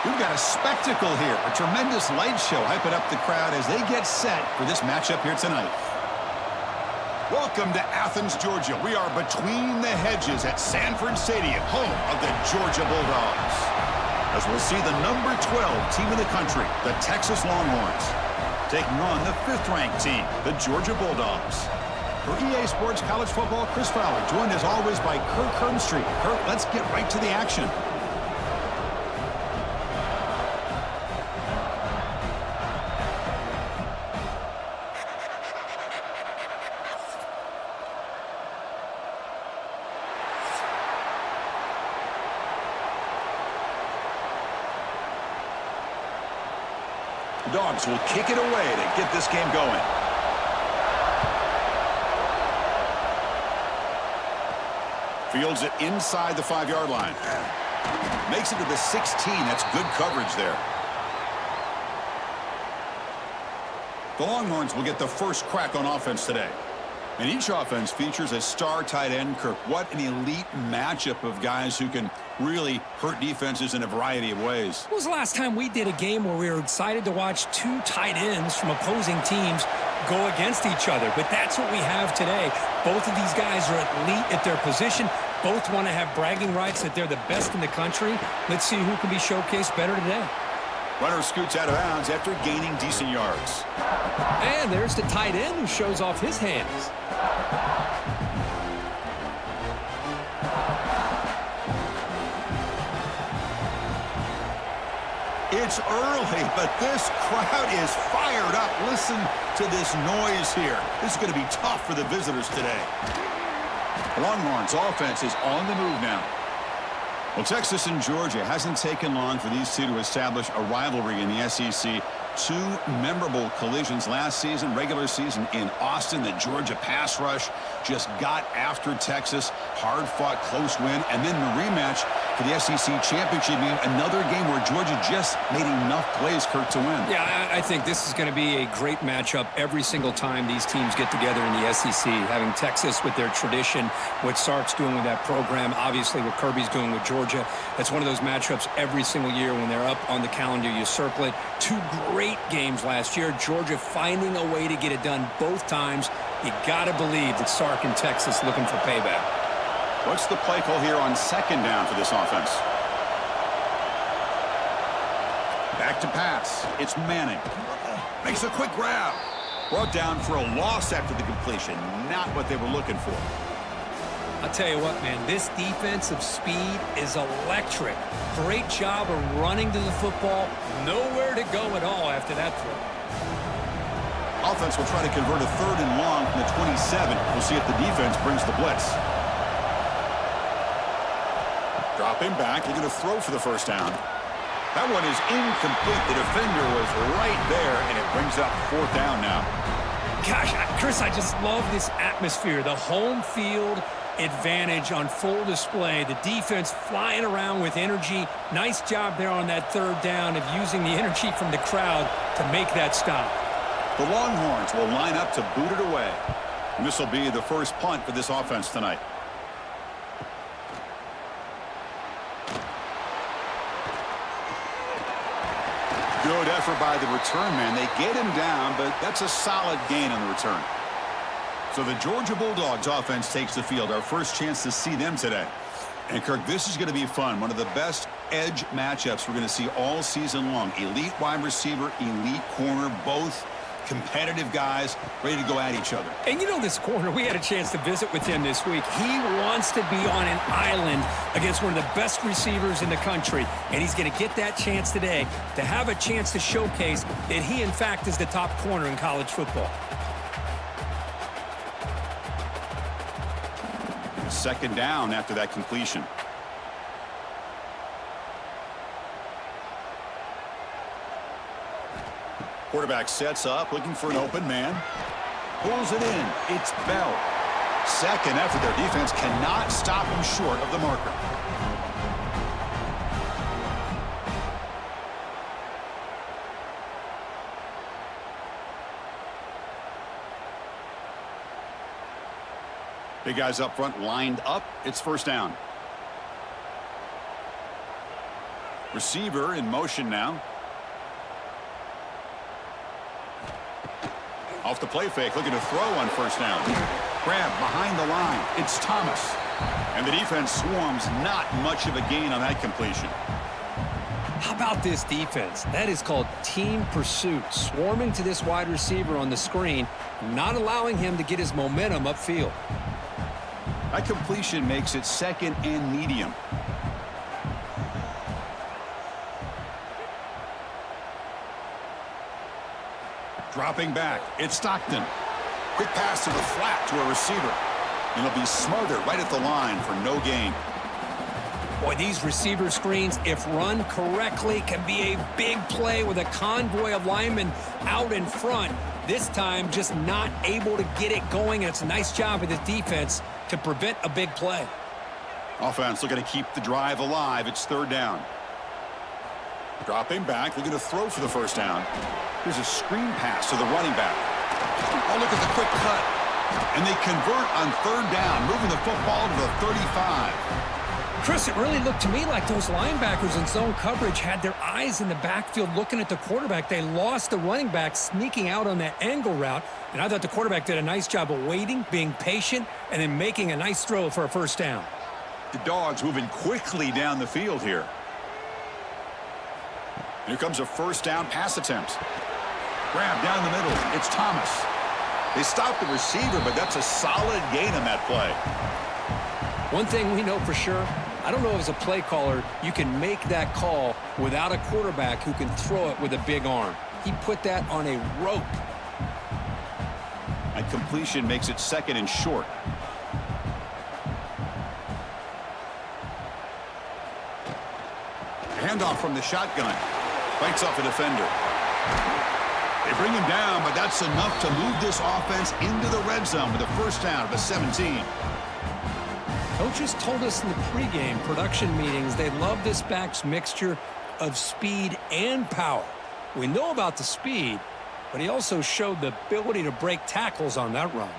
We've got a spectacle here, a tremendous light show hyping up the crowd as they get set for this matchup here tonight. Welcome to Athens, Georgia. We are between the hedges at Sanford Stadium, home of the Georgia Bulldogs. As we'll see the number 12 team in the country, the Texas Longhorns, taking on the 5th-ranked team, the Georgia Bulldogs. For EA Sports College Football, Chris Fowler, joined as always by Kirk Hermstreet. Kirk, let's get right to the action. The Dogs will kick it away to get this game going. Fields it inside the 5-yard line. Makes it to the 16. That's good coverage there. The Longhorns will get the first crack on offense today. And each offense features a star tight end. Kirk, what an elite matchup of guys who can really hurt defenses in a variety of ways. When was the last time we did a game where we were excited to watch two tight ends from opposing teams go against each other? But that's what we have today. Both of these guys are elite at their position. Both want to have bragging rights that they're the best in the country. Let's see who can be showcased better today. Runner scoots out of bounds after gaining decent yards. And there's the tight end who shows off his hands. It's early, but this crowd is fired up. Listen to this noise here. This is going to be tough for the visitors today. The Longhorns offense is on the move now. Well, Texas and Georgia hasn't taken long for these two to establish a rivalry in the SEC. Two memorable collisions last season, regular season in Austin. The Georgia pass rush just got after Texas. Hard-fought, close win. And then the rematch for the SEC championship game. Another game where Georgia just made enough plays, Kirk, to win. Yeah, I think this is going to be a great matchup every single time these teams get together in the SEC. Having Texas with their tradition, what Sark's doing with that program, obviously what Kirby's doing with Georgia. That's one of those matchups every single year when they're up on the calendar. You circle it. Two great games last year. Georgia finding a way to get it done both times. You got to believe that Sark and Texas looking for payback. What's the play call here on 2nd down for this offense? Back to pass. It's Manning. Makes a quick grab. Brought down for a loss after the completion. Not what they were looking for. I'll tell you what, man, this defensive speed is electric. Great job of running to the football. Nowhere to go at all after that throw. Offense will try to convert a 3rd and long from the 27. We'll see if the defense brings the blitz. Dropping back. They're going to throw for the first down. That one is incomplete. The defender was right there, and it brings up 4th down now. Gosh, Chris, I just love this atmosphere. The home field advantage on full display. The defense flying around with energy. Nice job there on that 3rd down of using the energy from the crowd to make that stop. The Longhorns will line up to boot it away. And this will be the first punt for this offense tonight. Good effort by the return man. They get him down, but that's a solid gain on the return. So the Georgia Bulldogs offense takes the field. Our first chance to see them today. And, Kirk, this is going to be fun. One of the best edge matchups we're going to see all season long. Elite wide receiver, elite corner, both competitive guys ready to go at each other. And you know this corner, we had a chance to visit with him this week. He wants to be on an island against one of the best receivers in the country. And he's going to get that chance today to have a chance to showcase that he, in fact, is the top corner in college football. 2nd down after that completion. Quarterback sets up, looking for an open man. Pulls it in. It's Bell. 2nd effort. Their defense cannot stop him short of the marker. Big guys up front lined up. It's 1st down. Receiver in motion now. Off the play fake, looking to throw on first down. Grab behind the line. It's Thomas. And the defense swarms, not much of a gain on that completion. How about this defense? That is called team pursuit. Swarming to this wide receiver on the screen, not allowing him to get his momentum upfield. That completion makes it second and medium. Dropping back, it's Stockton. Quick pass to the flat to a receiver. And he'll be smothered right at the line for no gain. Boy, these receiver screens, if run correctly, can be a big play with a convoy of linemen out in front. This time, just not able to get it going. And it's a nice job of the defense to prevent a big play. Offense looking to keep the drive alive. It's third down. Dropping back, looking to throw for the first down. Here's a screen pass to the running back. Oh, look at the quick cut. And they convert on third down, moving the football to the 35. Chris, it really looked to me like those linebackers in zone coverage had their eyes in the backfield looking at the quarterback. They lost the running back sneaking out on that angle route. And I thought the quarterback did a nice job of waiting, being patient, and then making a nice throw for a first down. The Dogs moving quickly down the field here. Here comes a first down pass attempt. Grab down the middle. It's Thomas. They stopped the receiver, but that's a solid gain on that play. One thing we know for sure, I don't know if as a play caller you can make that call without a quarterback who can throw it with a big arm. He put that on a rope. And completion makes it second and short. Handoff from the shotgun. Fights off a defender. They bring him down, but that's enough to move this offense into the red zone with a first down of the 17. Coaches told us in the pregame production meetings they love this back's mixture of speed and power. We know about the speed, but he also showed the ability to break tackles on that run.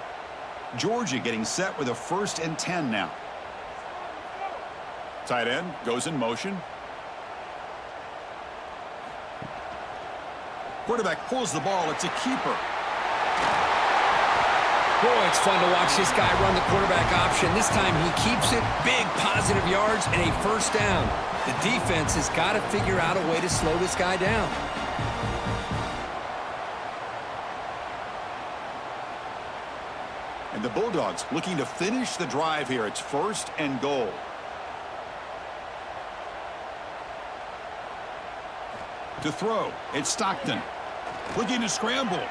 Georgia getting set with a 1st and 10 now. Tight end goes in motion. Quarterback pulls the ball. It's a keeper. Boy, it's fun to watch this guy run the quarterback option. This time he keeps it. Big positive yards and a first down. The defense has got to figure out a way to slow this guy down. And the Bulldogs looking to finish the drive here. It's 1st and goal. To throw, it's Stockton. Looking to scramble.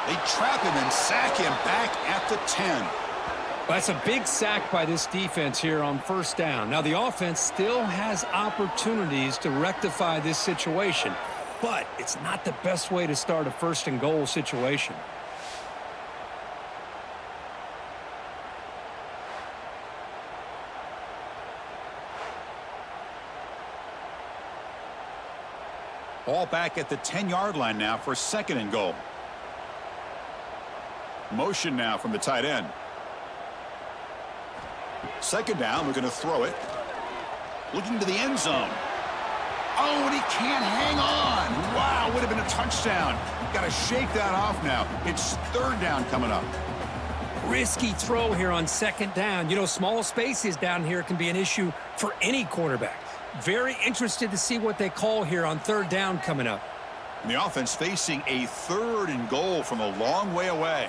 They trap him and sack him back at the 10. Well, that's a big sack by this defense here on first down. Now, the offense still has opportunities to rectify this situation, but it's not the best way to start a 1st and goal situation. Ball back at the 10-yard line now for 2nd and goal. Motion now from the tight end. 2nd down, we're going to throw it. Looking to the end zone. Oh, and he can't hang on. Wow, would have been a touchdown. Got to shake that off now. It's 3rd down coming up. Risky throw here on 2nd down. You know, small spaces down here can be an issue for any quarterback. Very interested to see what they call here on 3rd down coming up. And the offense facing a 3rd and goal from a long way away.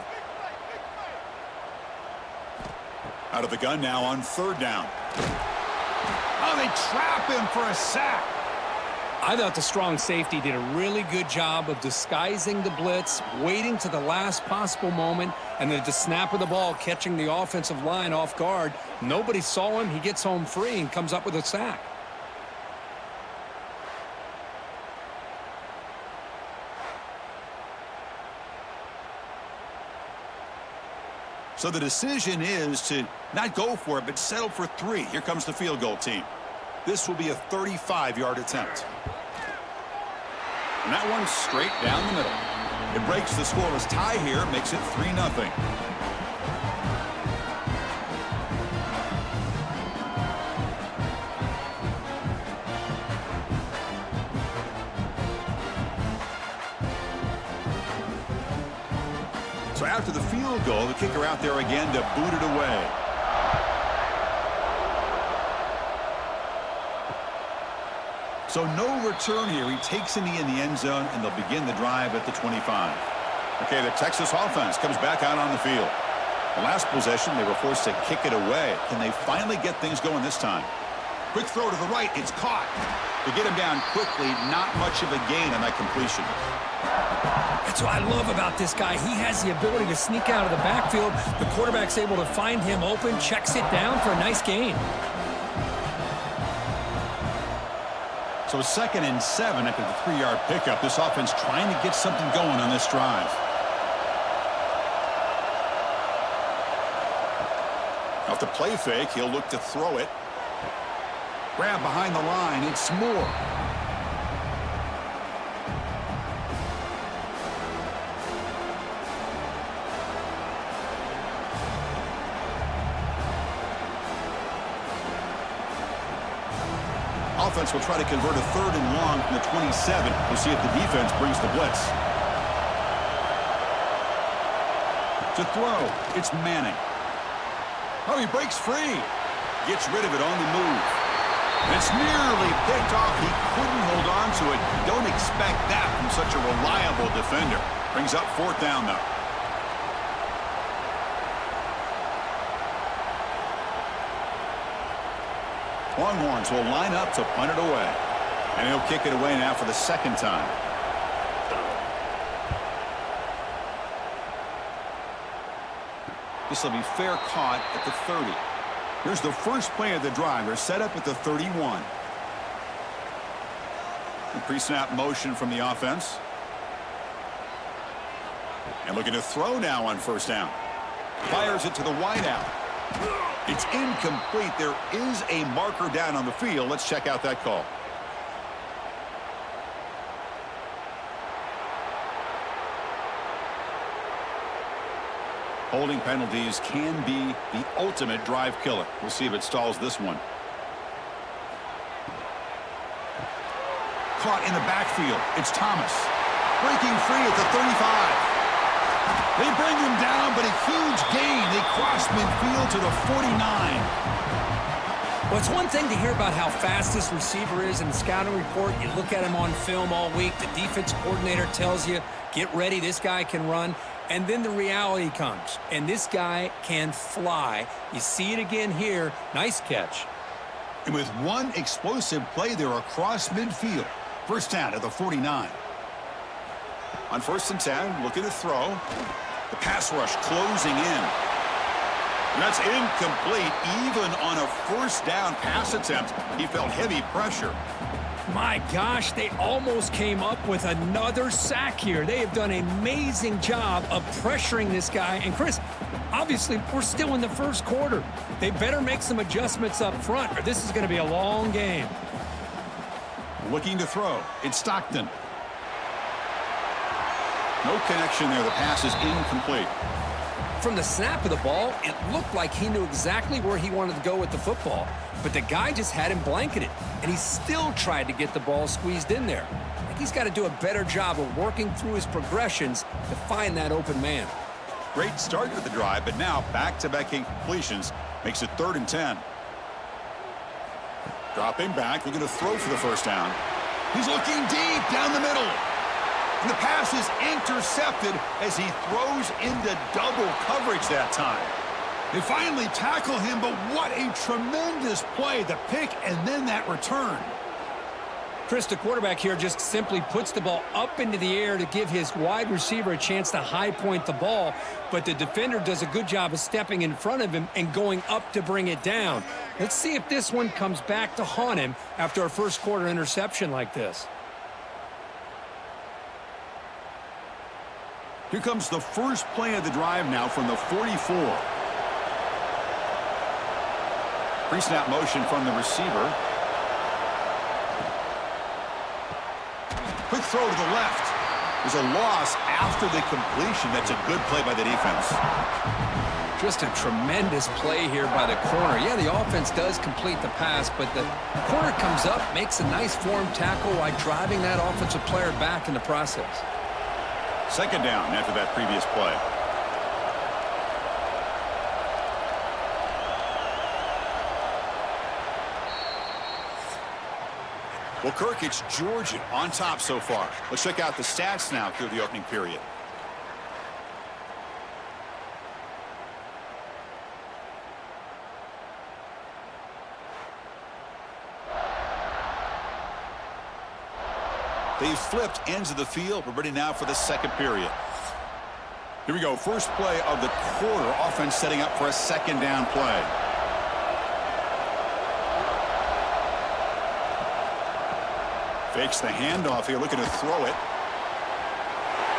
Out of the gun now on 3rd down. Oh, they trap him for a sack. I thought the strong safety did a really good job of disguising the blitz, waiting to the last possible moment, and then at the snap of the ball, catching the offensive line off guard. Nobody saw him. He gets home free and comes up with a sack. So the decision is to not go for it, but settle for 3. Here comes the field goal team. This will be a 35-yard attempt. And that one's straight down the middle. It breaks the scoreless tie here, makes it 3-0. So after the field goal, the kicker out there again to boot it away. So no return here. He takes in the end zone, and they'll begin the drive at the 25. Okay, the Texas offense comes back out on the field. The last possession, they were forced to kick it away. Can they finally get things going this time? Quick throw to the right. It's caught. To get him down quickly, not much of a gain on that completion. That's what I love about this guy. He has the ability to sneak out of the backfield. The quarterback's able to find him open, checks it down for a nice gain. So 2nd and 7 after the 3-yard pickup. This offense trying to get something going on this drive. Off the play fake, he'll look to throw it. Grab behind the line. It's Moore. Offense will try to convert a 3rd and long from the 27. We'll see if the defense brings the blitz. To throw, it's Manning. Oh, he breaks free. Gets rid of it on the move. It's nearly picked off. He couldn't hold on to it. Don't expect that from such a reliable defender. Brings up 4th down, though. Longhorns will line up to punt it away. And he'll kick it away now for the 2nd time. This will be fair caught at the 30. Here's the first play of the drive. They're set up at the 31. The pre-snap motion from the offense. And looking to throw now on 1st down. Fires it to the wideout. It's incomplete. There is a marker down on the field. Let's check out that call. Holding penalties can be the ultimate drive killer. We'll see if it stalls this one. Caught in the backfield. It's Thomas. Breaking free at the 35. They bring him down, but a huge gain. They cross midfield to the 49. Well, it's one thing to hear about how fast this receiver is in the scouting report. You look at him on film all week. The defense coordinator tells you, get ready, this guy can run. And then the reality comes, and this guy can fly. You see it again here. Nice catch. And with one explosive play, they're across midfield. 1st down at the 49. On 1st and 10, looking to throw. The pass rush closing in. And that's incomplete. Even on a 1st down pass attempt, he felt heavy pressure. My gosh, they almost came up with another sack here. They have done an amazing job of pressuring this guy. And Chris, obviously, we're still in the 1st quarter. They better make some adjustments up front, or this is going to be a long game. Looking to throw. It's Stockton. No connection there. The pass is incomplete. From the snap of the ball, it looked like he knew exactly where he wanted to go with the football, but the guy just had him blanketed, and he still tried to get the ball squeezed in there. I think he's got to do a better job of working through his progressions to find that open man. Great start to the drive, but now back-to-back incompletions makes it 3rd and 10. Dropping back, looking to throw for the 1st down. He's looking deep down the middle. And the pass is intercepted as he throws into double coverage that time. They finally tackle him, but what a tremendous play. The pick and then that return. Chris, the quarterback here just simply puts the ball up into the air to give his wide receiver a chance to high point the ball, but the defender does a good job of stepping in front of him and going up to bring it down. Let's see if this one comes back to haunt him after a 1st quarter interception like this. Here comes the first play of the drive now from the 44. Pre-snap motion from the receiver. Quick throw to the left. There's a loss after the completion. That's a good play by the defense. Just a tremendous play here by the corner. Yeah, the offense does complete the pass, but the corner comes up, makes a nice form tackle while driving that offensive player back in the process. 2nd down after that previous play. Well, Kirk, it's Georgia on top so far. Let's check out the stats now through the opening period. They've flipped ends of the field. We're ready now for the second period. Here we go. First play of the quarter. Offense setting up for a second down play. Fakes the handoff here, looking to throw it.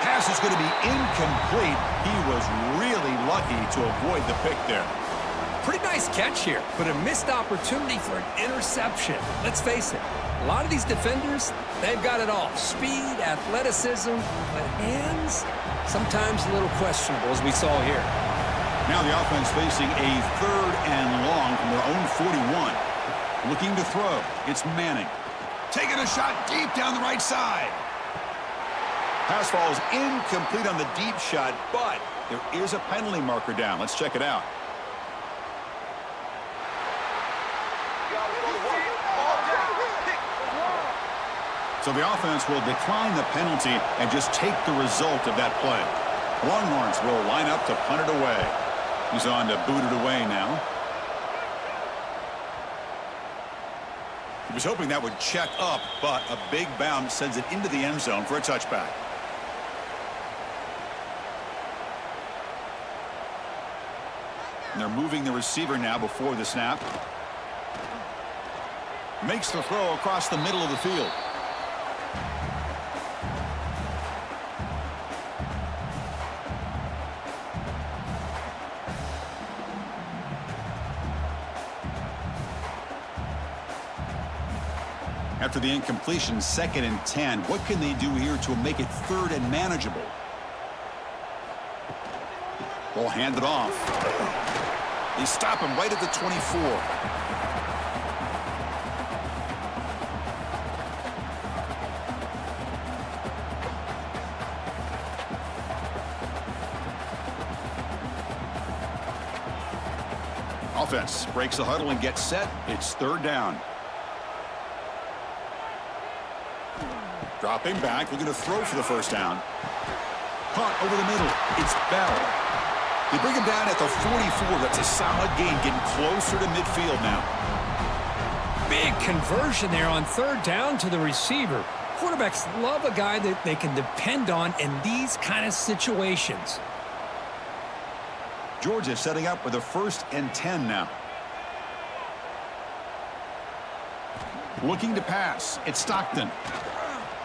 Pass is going to be incomplete. He was really lucky to avoid the pick there. Pretty nice catch here, but a missed opportunity for an interception. Let's face it, a lot of these defenders, they've got it all. Speed, athleticism, but hands, sometimes a little questionable, as we saw here. Now the offense facing a third and long from their own 41. Looking to throw. It's Manning. Taking a shot deep down the right side. Pass falls incomplete on the deep shot, but there is a penalty marker down. Let's check it out. So the offense will decline the penalty and just take the result of that play. Longhorns will line up to punt it away. He's on to boot it away now. He was hoping that would check up, but a big bounce sends it into the end zone for a touchback. And they're moving the receiver now before the snap. Makes the throw across the middle of the field. After the incompletion, 2nd and 10. What can they do here to make it third and manageable? Ball handed off. They stop him right at the 24. Offense breaks the huddle and gets set. It's third down. Dropping back, looking to throw for the first down. Caught over the middle. It's Bell. They bring him down at the 44. That's a solid gain, getting closer to midfield now. Big conversion there on third down to the receiver. Quarterbacks love a guy that they can depend on in these kind of situations. Georgia setting up for the 1st and 10 now. Looking to pass. It's Stockton.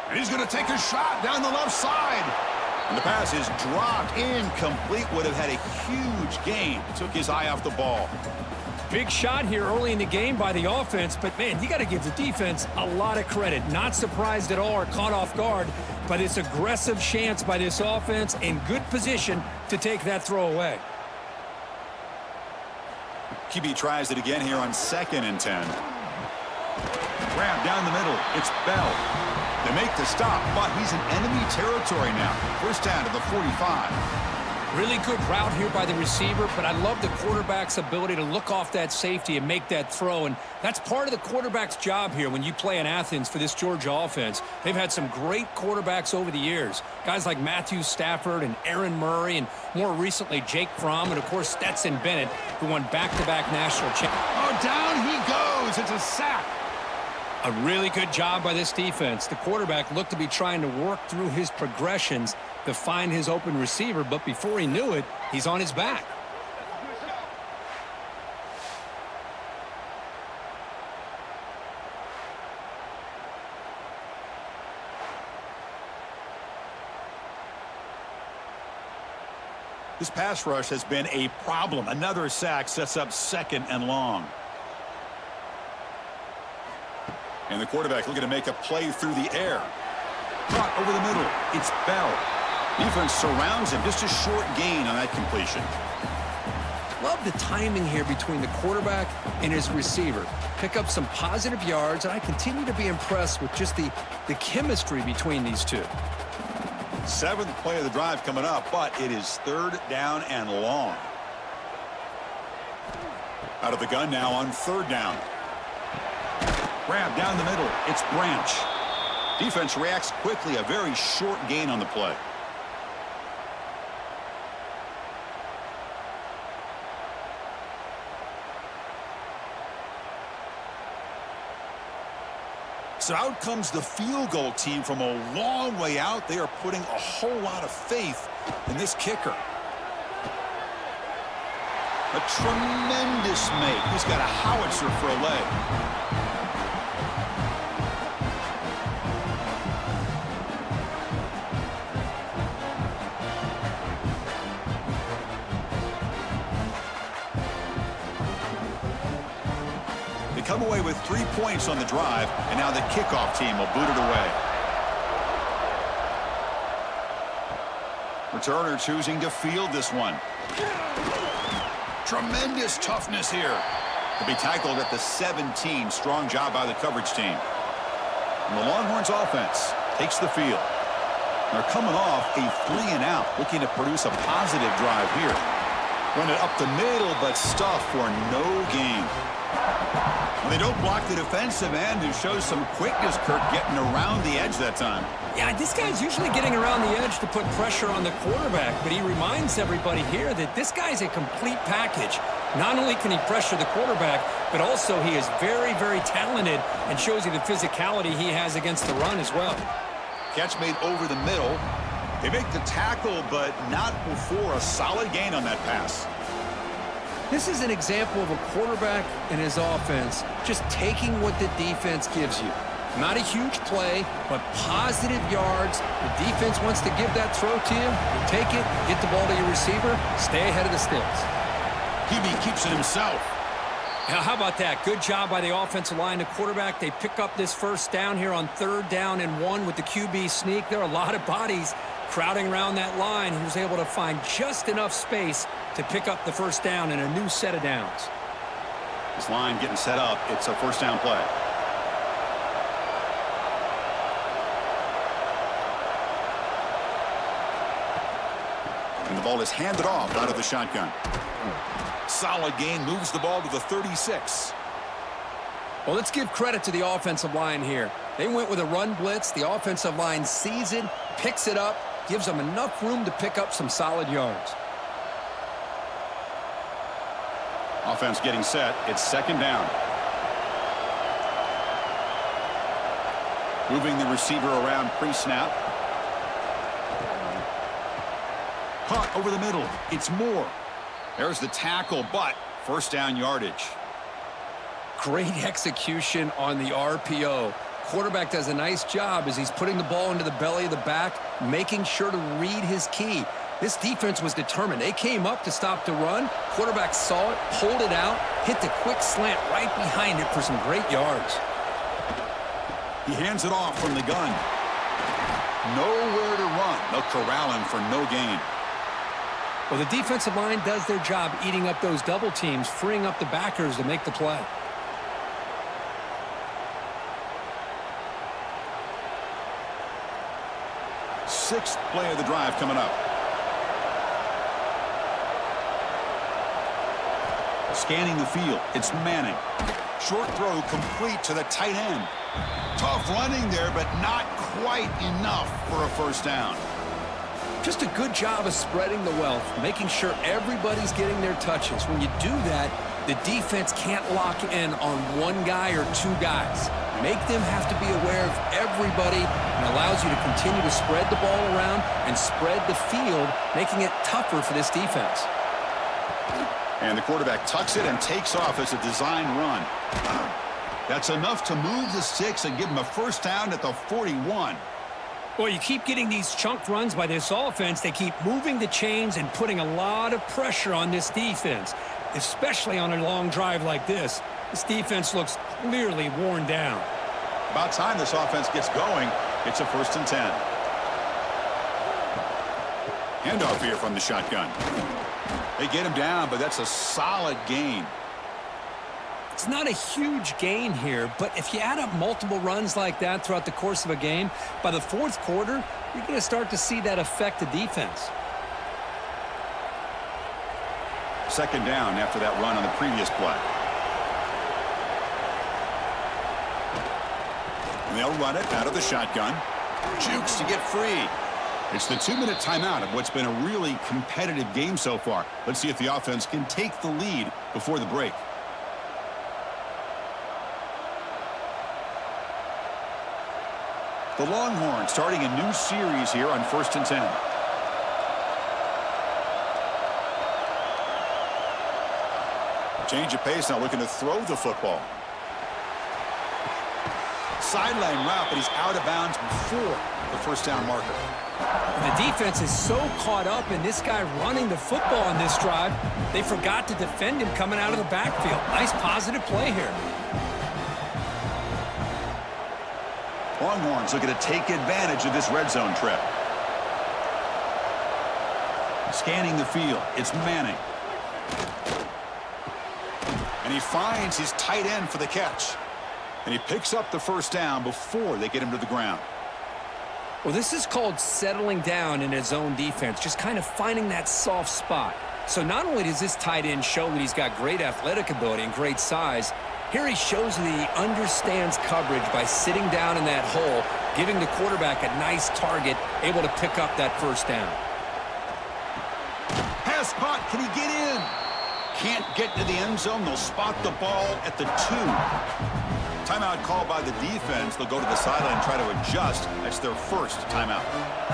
And he's going to take a shot down the left side. And the pass is dropped incomplete. Would have had a huge gain. Took his eye off the ball. Big shot here early in the game by the offense, but man, you got to give the defense a lot of credit. Not surprised at all or caught off guard, but it's aggressive chance by this offense in good position to take that throw away. QB tries it again here on 2nd and 10. Grab down the middle. It's Bell. They make the stop, but he's in enemy territory now. First down to the 45. Really good route here by the receiver, but I love the quarterback's ability to look off that safety and make that throw, and that's part of the quarterback's job here when you play in Athens for this Georgia offense. They've had some great quarterbacks over the years, guys like Matthew Stafford and Aaron Murray, and more recently Jake Fromm, and of course Stetson Bennett, who won back-to-back national championships. Oh, down he goes. It's a sack. A really good job by this defense. The quarterback looked to be trying to work through his progressions to find his open receiver, but before he knew it, he's on his back. This pass rush has been a problem. Another sack sets up 2nd and long. And the quarterback looking to make a play through the air. Caught over the middle. It's Bell. Defense surrounds him. Just a short gain on that completion. Love the timing here between the quarterback and his receiver. Pick up some positive yards, and I continue to be impressed with just the chemistry between these two. 7th play of the drive coming up, but it is third down and long. Out of the gun now on third down. Grab down the middle. It's Branch. Defense reacts quickly. A very short gain on the play. So out comes the field goal team from a long way out. They are putting a whole lot of faith in this kicker. A tremendous make. He's got a howitzer for a leg. Come away with 3 points on the drive, and now the kickoff team will boot it away. Returner choosing to field this one. Tremendous toughness here. To be tackled at the 17. Strong job by the coverage team. And the Longhorns offense takes the field. They're coming off a 3-and-out, looking to produce a positive drive here. Run it up the middle, but stuffed for no gain. Well, they don't block the defensive end, who shows some quickness, Kirk, getting around the edge that time. Yeah, this guy's usually getting around the edge to put pressure on the quarterback, but he reminds everybody here that this guy's a complete package. Not only can he pressure the quarterback, but also he is very, very talented and shows you the physicality he has against the run as well. Catch made over the middle. They make the tackle, but not before a solid gain on that pass. This is an example of a quarterback and his offense just taking what the defense gives you. Not a huge play, but positive yards. The defense wants to give that throw to you. You take it, get the ball to your receiver, stay ahead of the sticks. Timmy keeps it himself. Now, how about that? Good job by the offensive line. The quarterback, they pick up this first down here on 3rd down and 1 with the QB sneak. There are a lot of bodies crowding around that line. He was able to find just enough space to pick up the first down in a new set of downs. This line getting set up. It's a first down play. And the ball is handed off out of the shotgun. Solid gain, moves the ball to the 36. Well, let's give credit to the offensive line here. They went with a run blitz. The offensive line sees it, picks it up, gives them enough room to pick up some solid yards. Offense getting set. It's 2nd down. Moving the receiver around pre-snap. Caught over the middle. It's Moore. There's the tackle, but first down yardage. Great execution on the RPO. Quarterback does a nice job as he's putting the ball into the belly of the back, making sure to read his key. This defense was determined. They came up to stop the run. Quarterback saw it, pulled it out, hit the quick slant right behind it for some great yards. He hands it off from the gun. Nowhere to run. They'll corral him for no gain. Well, the defensive line does their job eating up those double teams, freeing up the backers to make the play. Sixth play of the drive coming up. Scanning the field. It's Manning. Short throw complete to the tight end. Tough running there, but not quite enough for a first down. Just a good job of spreading the wealth, making sure everybody's getting their touches. When you do that, the defense can't lock in on one guy or two guys. Make them have to be aware of everybody, and allows you to continue to spread the ball around and spread the field, making it tougher for this defense. And the quarterback tucks it and takes off as a design run. That's enough to move the sticks and give him a first down at the 41. Well, you keep getting these chunk runs by this offense. They keep moving the chains and putting a lot of pressure on this defense, especially on a long drive like this. This defense looks clearly worn down. About time this offense gets going. It's a 1st and 10. Handoff here from the shotgun. They get him down, but that's a solid gain. It's not a huge gain here, but if you add up multiple runs like that throughout the course of a game, by the 4th quarter, you're going to start to see that affect the defense. 2nd down after that run on the previous play. And they'll run it out of the shotgun. Jukes to get free. It's the 2-minute timeout of what's been a really competitive game so far. Let's see if the offense can take the lead before the break. The Longhorns starting a new series here on 1st and 10. Change of pace now, looking to throw the football. Sideline route, but he's out of bounds before the first down marker. The defense is so caught up in this guy running the football on this drive, they forgot to defend him coming out of the backfield. Nice positive play here. Longhorns looking to take advantage of this red zone trip. Scanning the field, it's Manning. And he finds his tight end for the catch. And he picks up the first down before they get him to the ground. Well, this is called settling down in his own defense, just kind of finding that soft spot. So not only does this tight end show that he's got great athletic ability and great size, here he shows that he understands coverage by sitting down in that hole, giving the quarterback a nice target, able to pick up that first down. Pass caught. Can he get in? Can't get to the end zone. They'll spot the ball at the 2. Timeout called by the defense. They'll go to the sideline and try to adjust. That's their first timeout.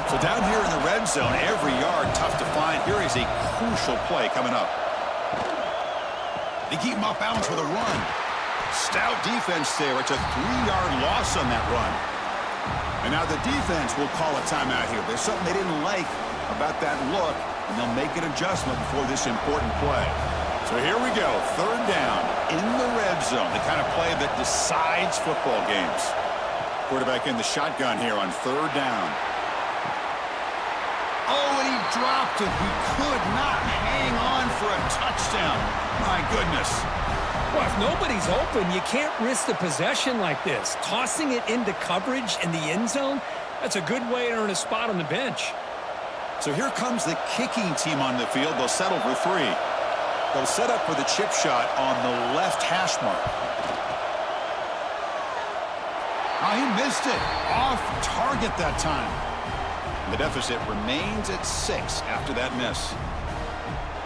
So down here in the red zone, every yard tough to find. Here is a crucial play coming up. They keep him off balance with a run. Stout defense there. It's a 3-yard loss on that run. And now the defense will call a timeout here. There's something they didn't like about that look, and they'll make an adjustment before this important play. So here we go, 3rd down in the red zone, the kind of play that decides football games. Quarterback in the shotgun here on 3rd down. Oh, and he dropped it. He could not hang on for a touchdown. My goodness. Well, if nobody's open, you can't risk the possession like this. Tossing it into coverage in the end zone, that's a good way to earn a spot on the bench. So here comes the kicking team on the field. They'll settle for 3. They'll set up for the chip shot on the left hash mark. Oh, he missed it. Off target that time. The deficit remains at 6 after that miss.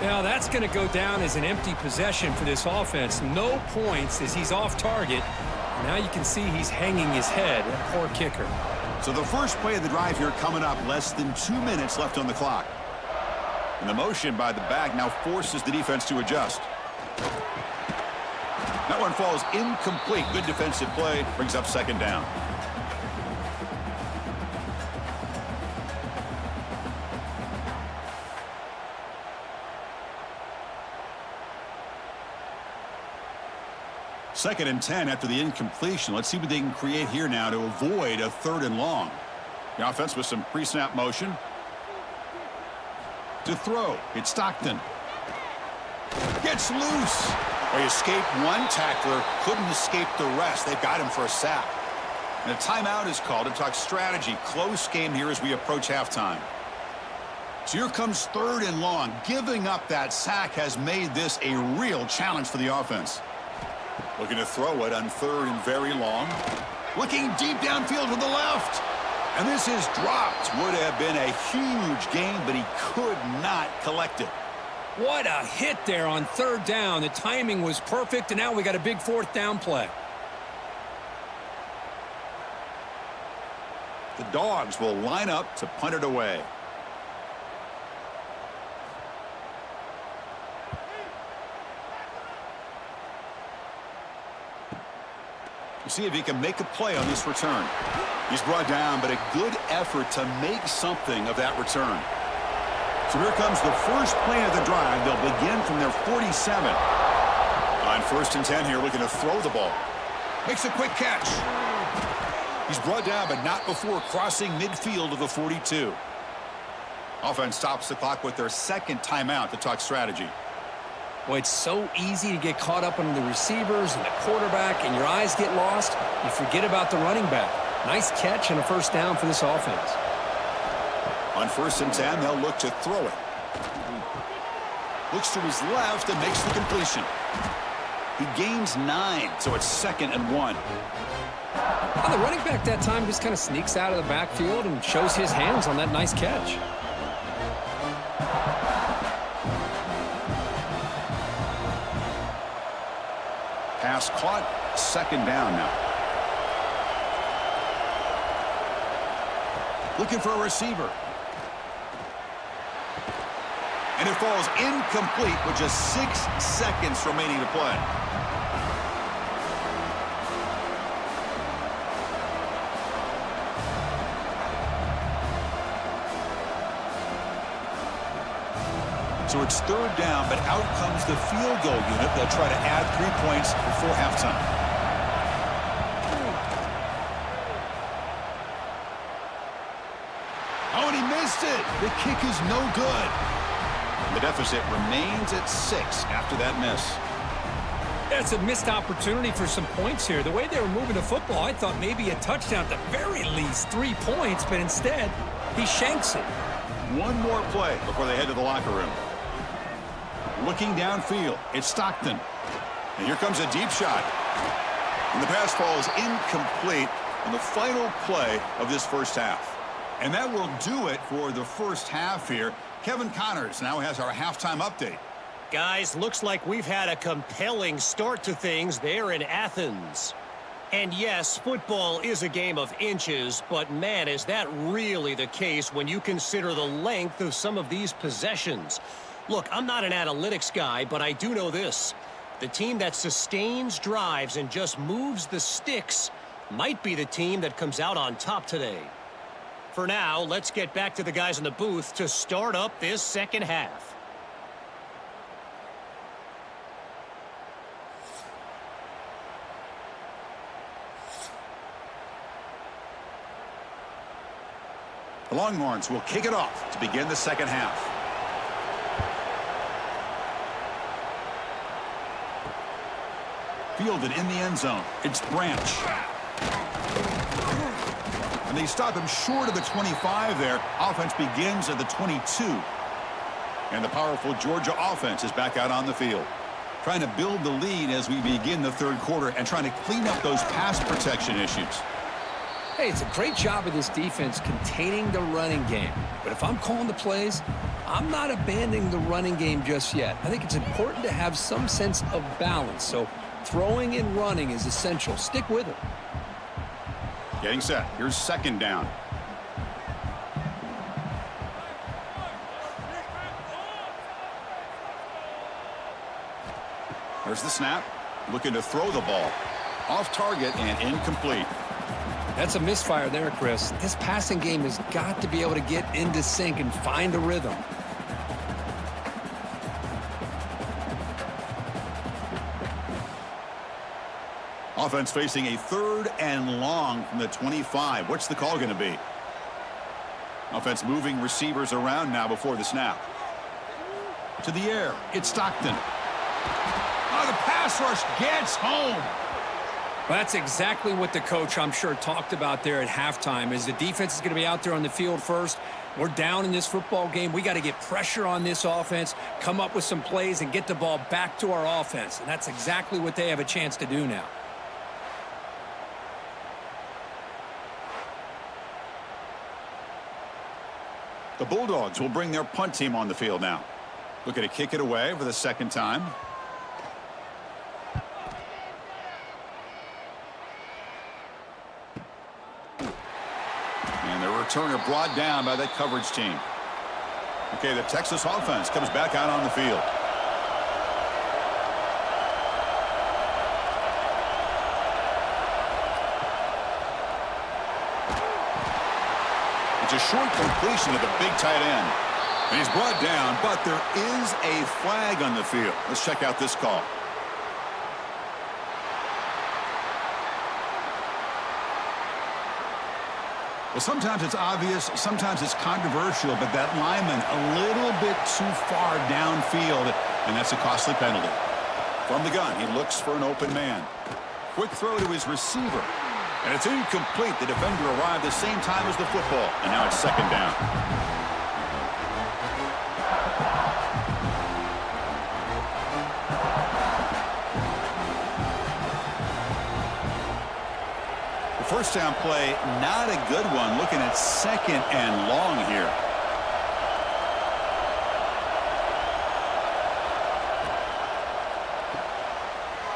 Now that's going to go down as an empty possession for this offense. No points as he's off target. Now you can see he's hanging his head. A poor kicker. So the first play of the drive here coming up. Less than 2 minutes left on the clock. And the motion by the back now forces the defense to adjust. That one falls incomplete. Good defensive play. Brings up 2nd down. Second and 10 after the incompletion. Let's see what they can create here now to avoid a 3rd and long. The offense with some pre-snap motion. To throw, it's Stockton. Gets loose. Well, he escaped one tackler, couldn't escape the rest. They've got him for a sack. And a timeout is called to talk strategy. Close game here as we approach halftime. So here comes 3rd and long. Giving up that sack has made this a real challenge for the offense. Looking to throw it on 3rd and very long. Looking deep downfield to the left. And this is dropped. Would have been a huge gain, but he could not collect it. What a hit there on 3rd down. The timing was perfect, and now we got a big 4th down play. The Dogs will line up to punt it away. We'll see if he can make a play on this return. He's brought down, but a good effort to make something of that return. So here comes the first play of the drive. They'll begin from their 47. On 1st and 10 here, looking to throw the ball. Makes a quick catch. He's brought down, but not before crossing midfield of the 42. Offense stops the clock with their 2nd timeout to talk strategy. Boy, it's so easy to get caught up on the receivers and the quarterback, and your eyes get lost. You forget about the running back. Nice catch and a 1st down for this offense. On 1st and 10, they'll look to throw it. Looks to his left and makes the completion. He gains 9, so it's 2nd and 1. On the running back that time just kind of sneaks out of the backfield and shows his hands on that nice catch. Pass caught, second down now. Looking for a receiver. And it falls incomplete with just 6 seconds remaining to play. So it's third down, but out comes the field goal unit. They'll try to add 3 points before halftime. Oh, and he missed it. The kick is no good. The deficit remains at 6 after that miss. That's a missed opportunity for some points here. The way they were moving the football, I thought maybe a touchdown, at the very least 3 points, but instead, he shanks it. One more play before they head to the locker room. Looking downfield, it's Stockton. And here comes a deep shot. And the pass falls incomplete on the final play of this first half. And that will do it for the first half here. Kevin Connors now has our halftime update. Guys, looks like we've had a compelling start to things there in Athens. And yes, football is a game of inches, but man, is that really the case when you consider the length of some of these possessions. Look, I'm not an analytics guy, but I do know this. The team that sustains drives and just moves the sticks might be the team that comes out on top today. For now, let's get back to the guys in the booth to start up this second half. The Longhorns will kick it off to begin the second half. Fielded in the end zone. It's Branch. And they stop him short of the 25 there. Offense begins at the 22. And the powerful Georgia offense is back out on the field. Trying to build the lead as we begin the third quarter and trying to clean up those pass protection issues. Hey, it's a great job of this defense containing the running game. But if I'm calling the plays, I'm not abandoning the running game just yet. I think it's important to have some sense of balance. So throwing and running is essential. Stick with it. Getting set. Here's second down. There's the snap. Looking to throw the ball. Off target and incomplete. That's a misfire there, Chris. This passing game has got to be able to get into sync and find a rhythm. Offense facing a third and long from the 25. What's the call going to be? Offense moving receivers around now before the snap. To the air. It's Stockton. Oh, the pass rush gets home. Well, that's exactly what the coach, I'm sure, talked about there at halftime, is the defense is going to be out there on the field first. We're down in this football game. We got to get pressure on this offense, come up with some plays, and get the ball back to our offense. And that's exactly what they have a chance to do now. The Bulldogs will bring their punt team on the field now. Looking to kick it away for the second time. And the returner brought down by that coverage team. Okay, the Texas offense comes back out on the field. It's a short completion to the big tight end. And he's brought down, but there is a flag on the field. Let's check out this call. Well, sometimes it's obvious, sometimes it's controversial, but that lineman a little bit too far downfield, and that's a costly penalty. From the gun, he looks for an open man. Quick throw to his receiver. And it's incomplete. The defender arrived the same time as the football. And now it's second down. The first down play, not a good one. Looking at 2nd and long here.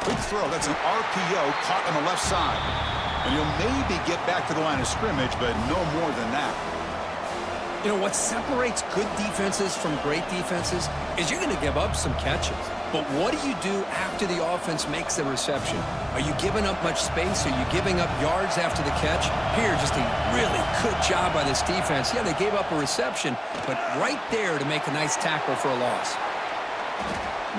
Quick throw. That's an RPO caught on the left side. And he'll maybe get back to the line of scrimmage, but no more than that. You know, what separates good defenses from great defenses is you're going to give up some catches. But what do you do after the offense makes the reception? Are you giving up much space? Are you giving up yards after the catch? Here, just a really good job by this defense. Yeah, they gave up a reception, but right there to make a nice tackle for a loss.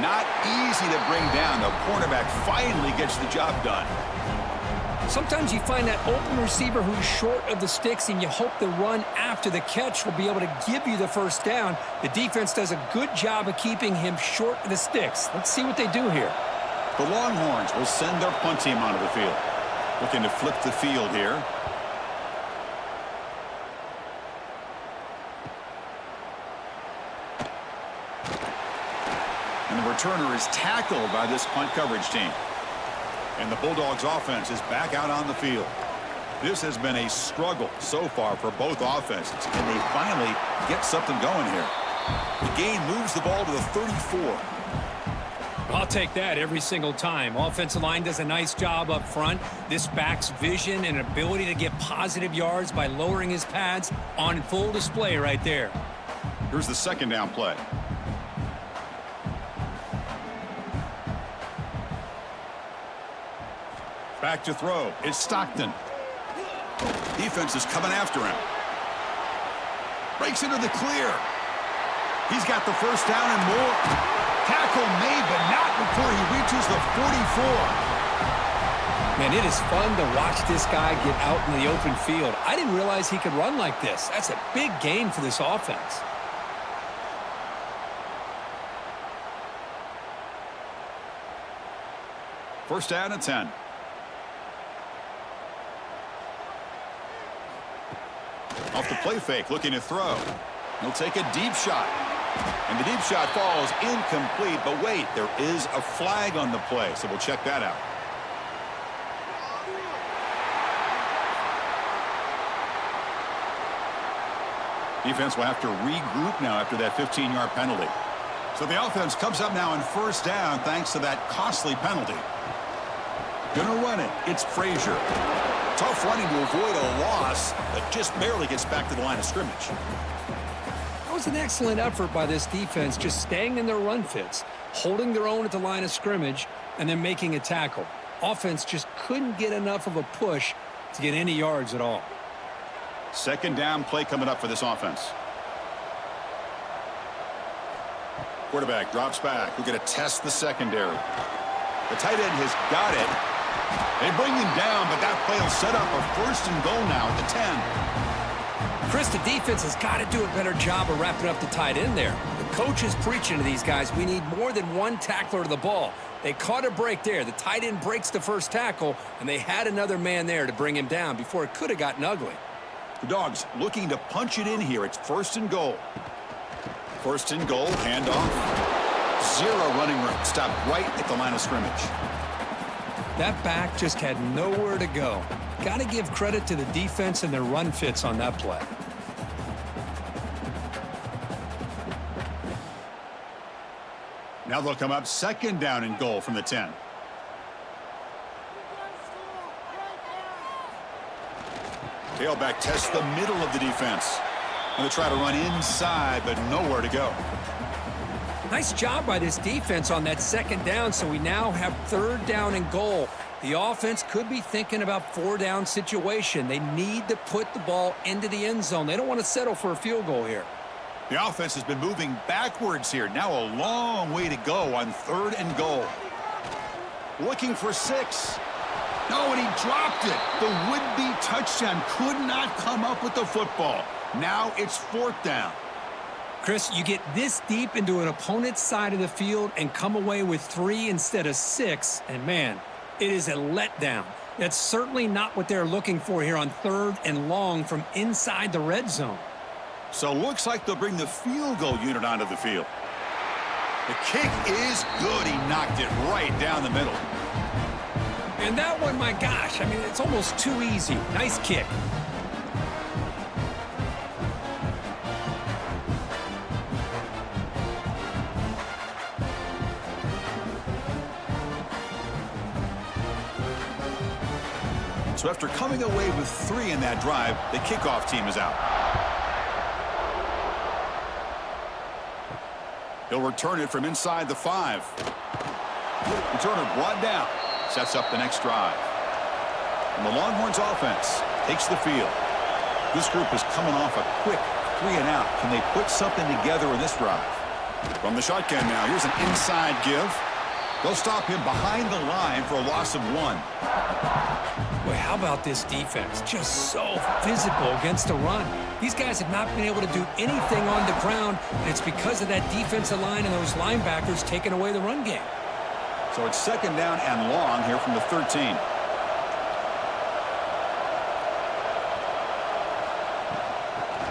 Not easy to bring down. The cornerback finally gets the job done. Sometimes you find that open receiver who's short of the sticks, and you hope the run after the catch will be able to give you the first down. The defense does a good job of keeping him short of the sticks. Let's see what they do here. The Longhorns will send their punt team onto the field. Looking to flip the field here. And the returner is tackled by this punt coverage team. And the Bulldogs offense is back out on the field. This has been a struggle so far for both offenses. And they finally get something going here. The gain moves the ball to the 34. I'll take that every single time. Offensive line does a nice job up front. This back's vision and ability to get positive yards by lowering his pads on full display right there. Here's the 2nd down play. Back to throw. It's Stockton. Defense is coming after him. Breaks into the clear. He's got the first down and more. Tackle made, but not before he reaches the 44. Man, it is fun to watch this guy get out in the open field. I didn't realize he could run like this. That's a big gain for this offense. First down and 10. Off the play fake, looking to throw. He'll take a deep shot. And the deep shot falls incomplete. But wait, there is a flag on the play, so we'll check that out. Defense will have to regroup now after that 15-yard penalty. So the offense comes up now in first down thanks to that costly penalty. Gonna run it. It's Frazier. Tough running to avoid a loss, but just barely gets back to the line of scrimmage. That was an excellent effort by this defense, just staying in their run fits, holding their own at the line of scrimmage, and then making a tackle. Offense just couldn't get enough of a push to get any yards at all. 2nd down play coming up for this offense. Quarterback drops back. We're going to test the secondary. The tight end has got it. They bring him down, but that play will set up a 1st and goal now at the 10. Chris, the defense has got to do a better job of wrapping up the tight end there. The coach is preaching to these guys, we need more than one tackler to the ball. They caught a break there. The tight end breaks the first tackle, and they had another man there to bring him down before it could have gotten ugly. The Dogs looking to punch it in here. It's 1st and goal. 1st and goal, handoff. 0 running room. Stopped right at the line of scrimmage. That back just had nowhere to go. Got to give credit to the defense and their run fits on that play. Now they'll come up 2nd down and goal from the 10. Tailback tests the middle of the defense. Going to try to run inside, but nowhere to go. Nice job by this defense on that 2nd down, so we now have 3rd down and goal. The offense could be thinking about 4-down situation. They need to put the ball into the end zone. They don't want to settle for a field goal here. The offense has been moving backwards here. Now a long way to go on 3rd and goal. Looking for 6. No, and he dropped it. The would-be touchdown could not come up with the football. Now it's 4th down. Chris, you get this deep into an opponent's side of the field and come away with 3 instead of 6, and man, it is a letdown. That's certainly not what they're looking for here on 3rd and long from inside the red zone. So looks like they'll bring the field goal unit onto the field. The kick is good. He knocked it right down the middle. And that one, my gosh, I mean, it's almost too easy. Nice kick. So after coming away with 3 in that drive, the kickoff team is out. He'll return it from inside the 5. Returner brought down. Sets up the next drive. And the Longhorns offense takes the field. This group is coming off a quick 3 and out. Can they put something together in this drive? From the shotgun now, here's an inside give. They'll stop him behind the line for a loss of 1. Boy, how about this defense? Just so physical against the run. These guys have not been able to do anything on the ground, and it's because of that defensive line and those linebackers taking away the run game. So it's 2nd down and long here from the 13.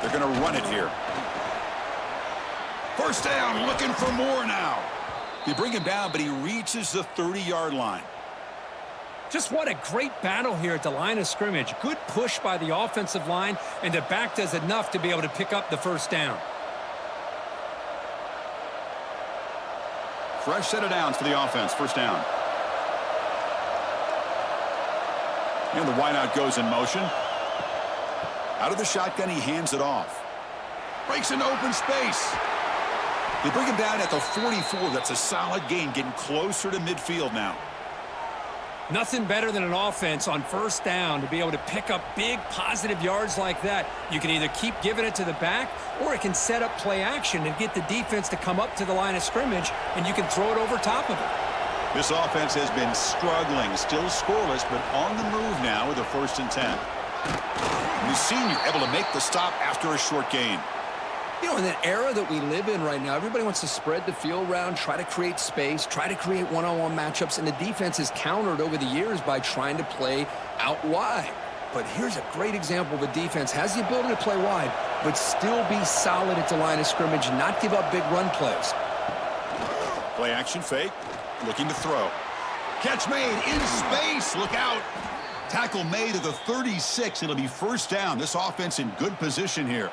They're going to run it here. 1st down, looking for more now. They bring him down, but he reaches the 30-yard line. Just what a great battle here at the line of scrimmage. Good push by the offensive line, and the back does enough to be able to pick up the 1st down. Fresh set of downs for the offense. 1st down. And the wideout goes in motion. Out of the shotgun, he hands it off. Breaks into open space. They bring him down at the 44. That's a solid gain, getting closer to midfield now. Nothing better than an offense on 1st down to be able to pick up big positive yards like that. You can either keep giving it to the back, or it can set up play action and get the defense to come up to the line of scrimmage, and you can throw it over top of it. This offense has been struggling, still scoreless, but on the move now with a 1st and 10. And the senior able to make the stop after a short gain. You know, in that era that we live in right now, everybody wants to spread the field around, try to create space, try to create one-on-one matchups, and the defense is countered over the years by trying to play out wide. But here's a great example of a defense has the ability to play wide, but still be solid at the line of scrimmage and not give up big run plays. Play action fake, looking to throw. Catch made in space, look out. Tackle made at the 36. It'll be 1st down. This offense in good position here.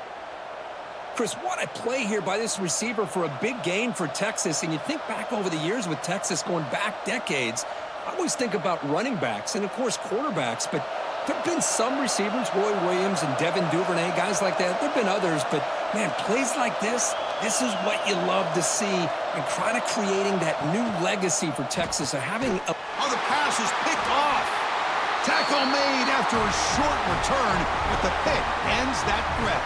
Chris, what a play here by this receiver for a big gain for Texas. And you think back over the years with Texas going back decades, I always think about running backs and, of course, quarterbacks. But there have been some receivers, Roy Williams and Devin Duvernay, guys like that. There have been others. But, man, plays like this is what you love to see. And kind of creating that new legacy for Texas of having a... Oh, the pass is picked off. Tackle made after a short return, but the pick ends that threat.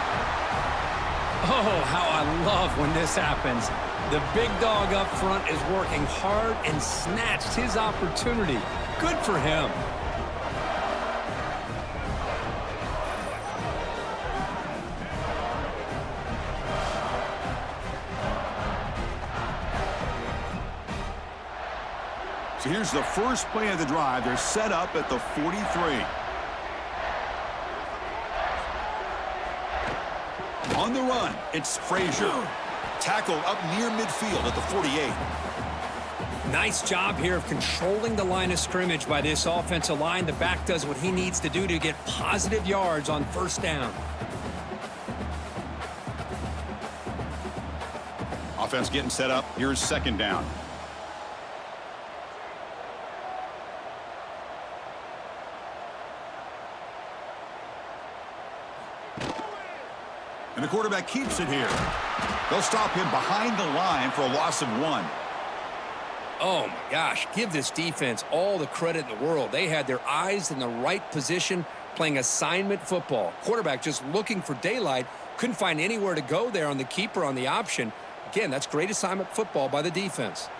Oh, how I love when this happens. The big dog up front is working hard and snatched his opportunity. Good for him. So here's the first play of the drive. They're set up at the 43. On the run, it's Frazier. Tackled up near midfield at the 48. Nice job here of controlling the line of scrimmage by this offensive line. The back does what he needs to do to get positive yards on 1st down. Offense getting set up. Here's 2nd down. And the quarterback keeps it here. They'll stop him behind the line for a loss of 1. Oh, my gosh. Give this defense all the credit in the world. They had their eyes in the right position, playing assignment football. Quarterback just looking for daylight. Couldn't find anywhere to go there on the keeper on the option. Again, that's great assignment football by the defense.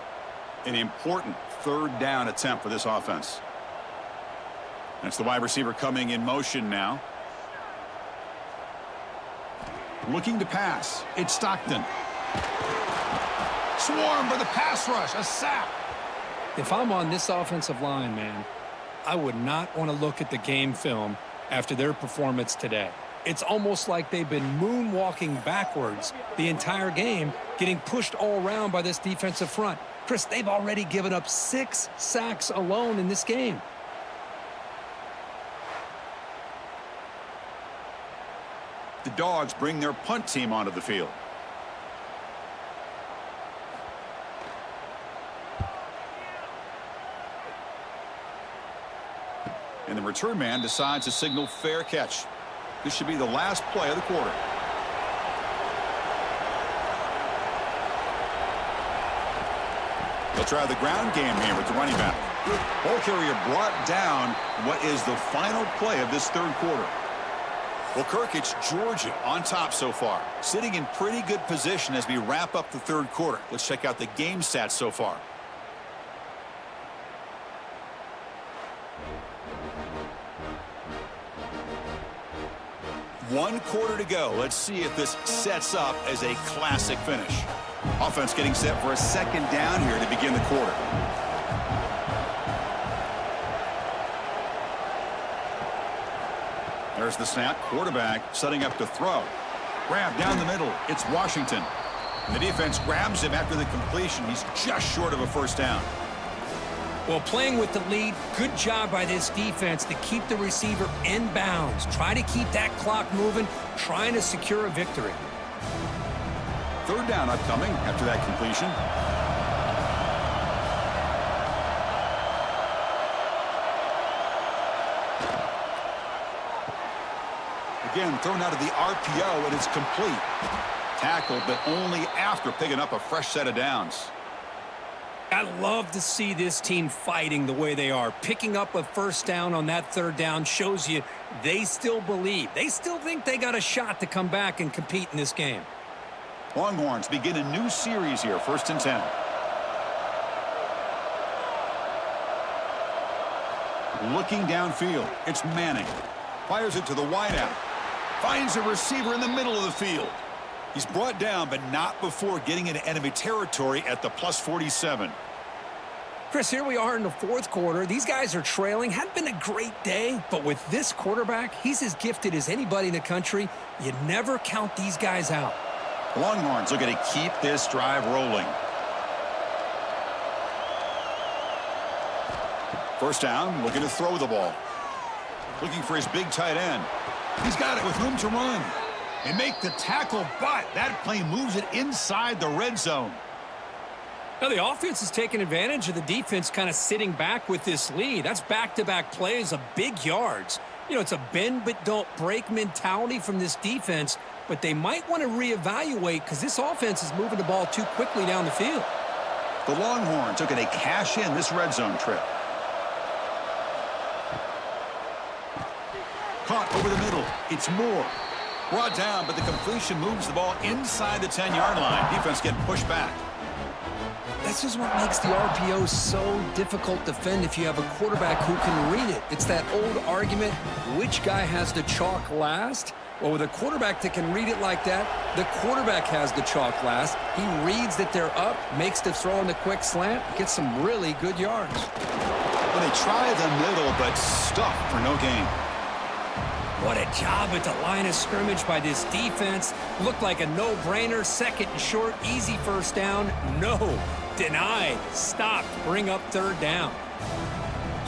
An important 3rd down attempt for this offense. That's the wide receiver coming in motion now. Looking to pass. It's Stockton. Swarm for the pass rush. A sack. If I'm on this offensive line, man, I would not want to look at the game film after their performance today. It's almost like they've been moonwalking backwards the entire game, getting pushed all around by this defensive front. Chris, they've already given up 6 sacks alone in this game. The Dogs bring their punt team onto the field. And the return man decides to signal fair catch. This should be the last play of the quarter. They'll try the ground game here with the running back. Ball carrier brought down. What is the final play of this third quarter? Well, Kirk, it's Georgia on top so far. Sitting in pretty good position as we wrap up the third quarter. Let's check out the game stats so far. One quarter to go. Let's see if this sets up as a classic finish. Offense getting set for a second down here to begin the quarter. There's the snap. Quarterback setting up to throw. Grab down the middle. It's Washington. And the defense grabs him after the completion. He's just short of a first down. Well, playing with the lead, good job by this defense to keep the receiver in bounds. Try to keep that clock moving, trying to secure a victory. Third down upcoming after that completion. Again, thrown out of the RPO, and it's complete. Tackled, but only after picking up a fresh set of downs. I love to see this team fighting the way they are. Picking up a first down on that third down shows you they still believe. They still think they got a shot to come back and compete in this game. Longhorns begin a new series here, 1st and 10. Looking downfield, it's Manning. Fires it to the wideout. Finds a receiver in the middle of the field. He's brought down, but not before getting into enemy territory at the +47. Chris, here we are in the fourth quarter. These guys are trailing. Hadn't been a great day, but with this quarterback, he's as gifted as anybody in the country. You never count these guys out. Longhorns looking to keep this drive rolling. First down, looking to throw the ball. Looking for his big tight end. He's got it with room to run. And make the tackle, but that play moves it inside the red zone. Now, the offense is taking advantage of the defense kind of sitting back with this lead. That's back-to-back plays of big yards. You know, it's a bend but don't break mentality from this defense, but they might want to reevaluate because this offense is moving the ball too quickly down the field. The Longhorns looking to cash in this red zone trip. Caught over the middle. It's Moore. Brought down, but the completion moves the ball inside the 10-yard line. Defense getting pushed back. This is what makes the RPO so difficult to defend if you have a quarterback who can read it. It's that old argument, which guy has the chalk last? Well, with a quarterback that can read it like that, the quarterback has the chalk last. He reads that they're up, makes the throw in the quick slant, gets some really good yards. Well, they try the middle, but stuffed for no gain. What a job at the line of scrimmage by this defense. Looked like a no-brainer. Second and short, easy first down. No, denied, stopped, bring up third down.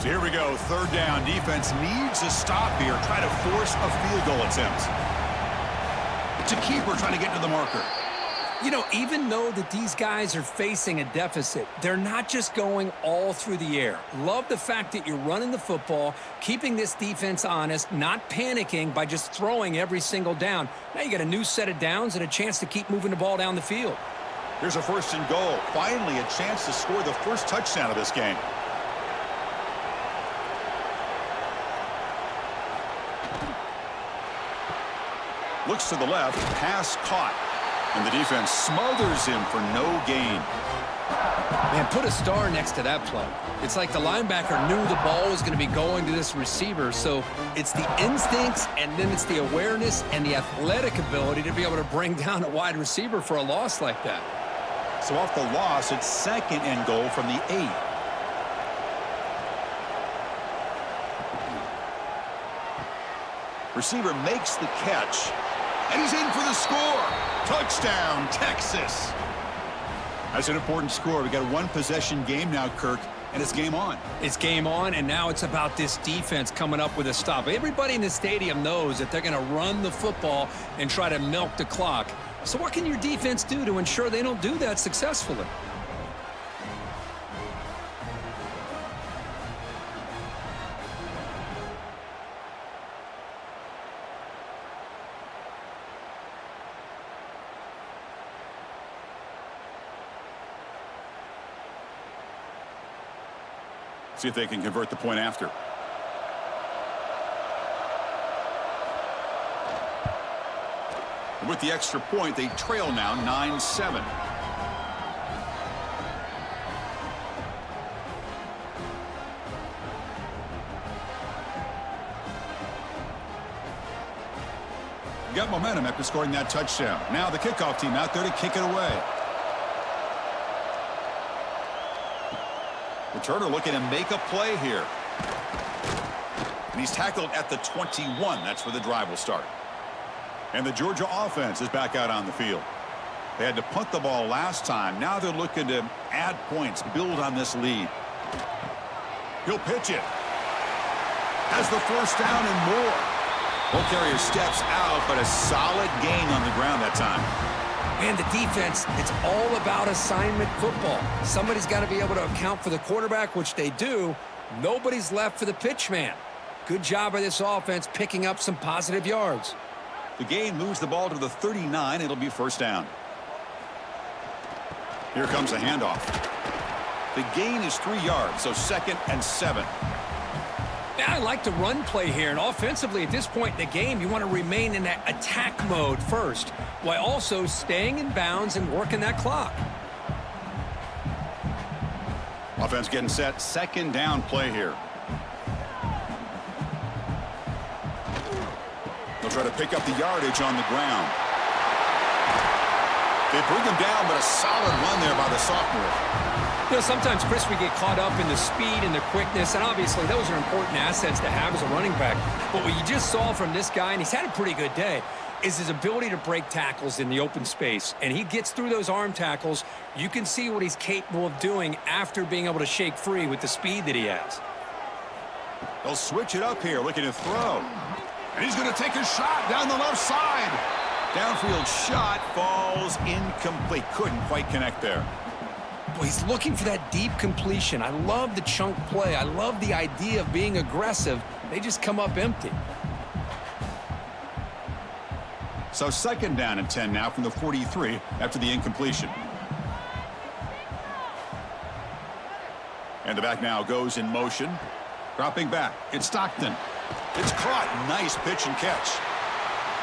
So here we go, third down. Defense needs a stop here. Try to force a field goal attempt. It's a keeper trying to get to the marker. You know, even though that these guys are facing a deficit, they're not just going all through the air. Love the fact that you're running the football, keeping this defense honest, not panicking by just throwing every single down. Now you got a new set of downs and a chance to keep moving the ball down the field. Here's a 1st and goal. Finally a chance to score the first touchdown of this game. Looks to the left, pass caught. And the defense smothers him for no gain. Man, put a star next to that play. It's like the linebacker knew the ball was going to be going to this receiver, so it's the instincts and then it's the awareness and the athletic ability to be able to bring down a wide receiver for a loss like that. So off the loss, it's 2nd and goal from the 8. Receiver makes the catch, and he's in for the score. Touchdown, Texas. That's an important score. We got a one-possession game now, Kirk. And it's game on. It's game on, and now it's about this defense coming up with a stop. Everybody in the stadium knows that they're going to run the football and try to milk the clock. So what can your defense do to ensure they don't do that successfully? See if they can convert the point after. And with the extra point, they trail now 9-7. Got momentum after scoring that touchdown. Now the kickoff team out there to kick it away. Returner looking to make a play here. And he's tackled at the 21. That's where the drive will start. And the Georgia offense is back out on the field. They had to punt the ball last time. Now they're looking to add points, build on this lead. He'll pitch it. Has the first down and more. Ball carrier steps out, but a solid gain on the ground that time. And the defense, it's all about assignment football. Somebody's got to be able to account for the quarterback, which they do. Nobody's left for the pitch man. Good job by this offense picking up some positive yards. The gain moves the ball to the 39. It'll be first down. Here comes a handoff. The gain is 3 yards, so 2nd and 7. Yeah, I like the run play here, and offensively at this point in the game, you want to remain in that attack mode first, while also staying in bounds and working that clock. Offense getting set, 2nd down play here. They'll try to pick up the yardage on the ground. They bring him down, but a solid run there by the sophomore. You know, sometimes, Chris, we get caught up in the speed and the quickness, and obviously those are important assets to have as a running back. But what you just saw from this guy, and he's had a pretty good day, is his ability to break tackles in the open space. And he gets through those arm tackles. You can see what he's capable of doing after being able to shake free with the speed that he has. They'll switch it up here, looking to throw. And he's going to take a shot down the left side. Downfield shot falls incomplete. Couldn't quite connect there. Boy, he's looking for that deep completion. I love the chunk play. I love the idea of being aggressive. They just come up empty. So 2nd down and 10 now from the 43 after the incompletion. And the back now goes in motion. Dropping back. It's Stockton. It's caught. Nice pitch and catch.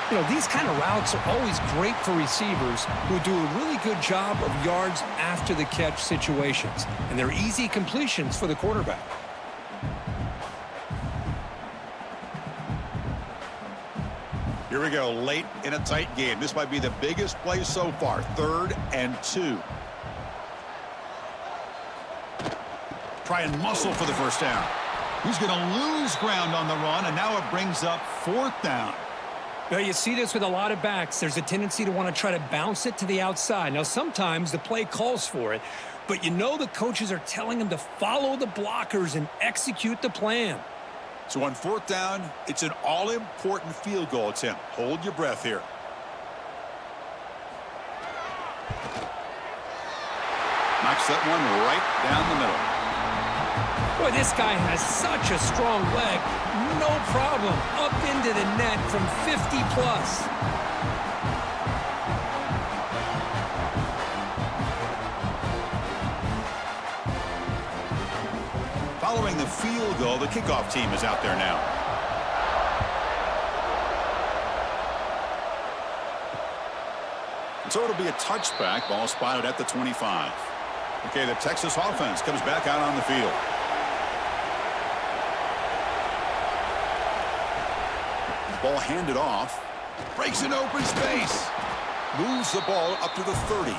You know, these kind of routes are always great for receivers who do a really good job of yards after the catch situations. And they're easy completions for the quarterback. Here we go, late in a tight game. This might be the biggest play so far. 3rd and 2. Try and muscle for the first down. He's going to lose ground on the run, and now it brings up 4th down. Well, you see this with a lot of backs. There's a tendency to want to try to bounce it to the outside. Now, sometimes the play calls for it, but you know the coaches are telling them to follow the blockers and execute the plan. So on 4th down, it's an all-important field goal attempt. Hold your breath here. Knocks that one right down the middle. Boy, this guy has such a strong leg. No problem. Up into the net from 50 plus. Following the field goal, the kickoff team is out there now. And so it'll be a touchback. Ball spotted at the 25. Okay, the Texas offense comes back out on the field. Ball handed off. Breaks an open space. Moves the ball up to the 30.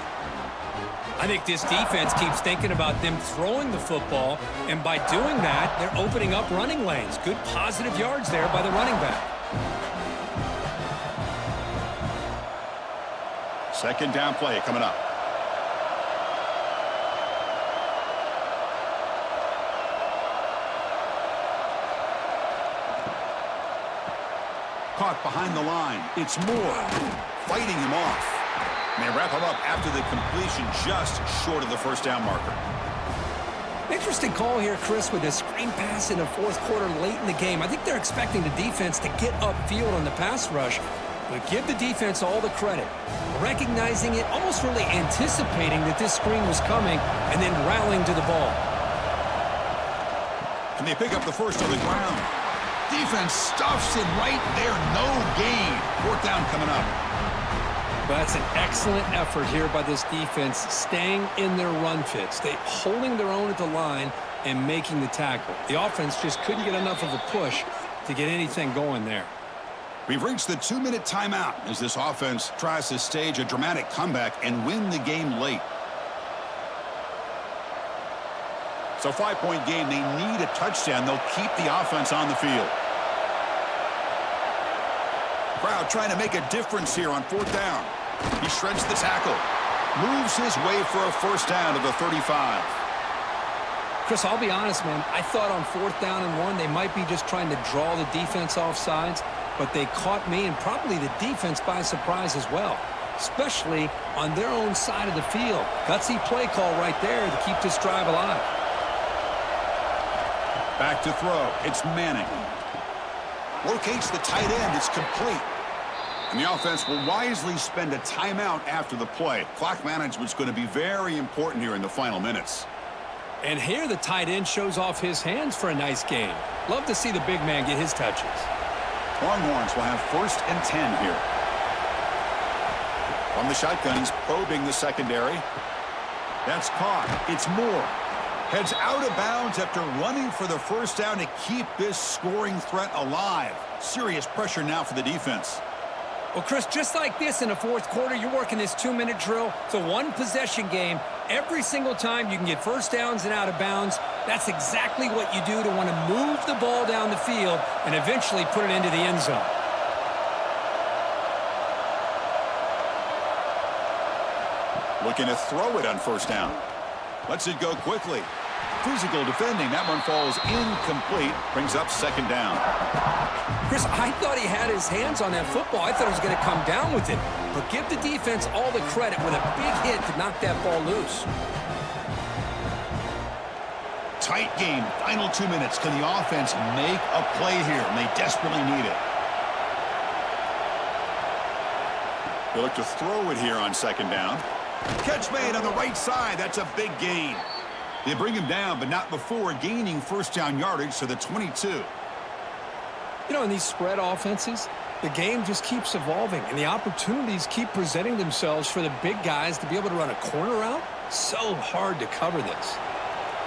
I think this defense keeps thinking about them throwing the football, and by doing that, they're opening up running lanes. Good positive yards there by the running back. 2nd down play coming up. Caught behind the line. It's Moore fighting him off. And they wrap him up after the completion just short of the first down marker. Interesting call here, Chris, with a screen pass in the fourth quarter late in the game. I think they're expecting the defense to get upfield on the pass rush, but give the defense all the credit. Recognizing it, almost really anticipating that this screen was coming, and then rallying to the ball. And they pick up the first on the ground. Defense stuffs it right there. No gain. Fourth down coming up. But that's an excellent effort here by this defense, staying in their run fits. They holding their own at the line and making the tackle. The offense just couldn't get enough of a push to get anything going there. We've reached the 2-minute timeout as this offense tries to stage a dramatic comeback and win the game late. So 5-point game, they need a touchdown. They'll keep the offense on the field. Crowd trying to make a difference here on fourth down. He shreds the tackle. Moves his way for a first down to the 35. Chris, I'll be honest, man. I thought on fourth down and 1, they might be just trying to draw the defense off sides, but they caught me and probably the defense by surprise as well, especially on their own side of the field. Gutsy play call right there to keep this drive alive. Back to throw. It's Manning. Locates the tight end. It's complete. And the offense will wisely spend a timeout after the play. Clock management's going to be very important here in the final minutes. And here the tight end shows off his hands for a nice gain. Love to see the big man get his touches. Longhorns will have 1st and 10 here. From the shotgun, he's probing the secondary. That's caught. It's Moore. Heads out of bounds after running for the first down to keep this scoring threat alive. Serious pressure now for the defense. Well, Chris, just like this in the fourth quarter, you're working this 2-minute drill. It's a one-possession game. Every single time you can get first downs and out of bounds, that's exactly what you do to want to move the ball down the field and eventually put it into the end zone. Looking to throw it on first down. Lets it go quickly. Physical defending. That one falls incomplete. Brings up second down. Chris, I thought he had his hands on that football. I thought he was going to come down with it. But give the defense all the credit with a big hit to knock that ball loose. Tight game. Final 2 minutes. Can the offense make a play here? And they desperately need it. They look to throw it here on second down. Catch made on the right side. That's a big gain. They bring him down, but not before gaining first down yardage to the 22. You know, in these spread offenses, the game just keeps evolving, and the opportunities keep presenting themselves for the big guys to be able to run a corner route. So hard to cover this.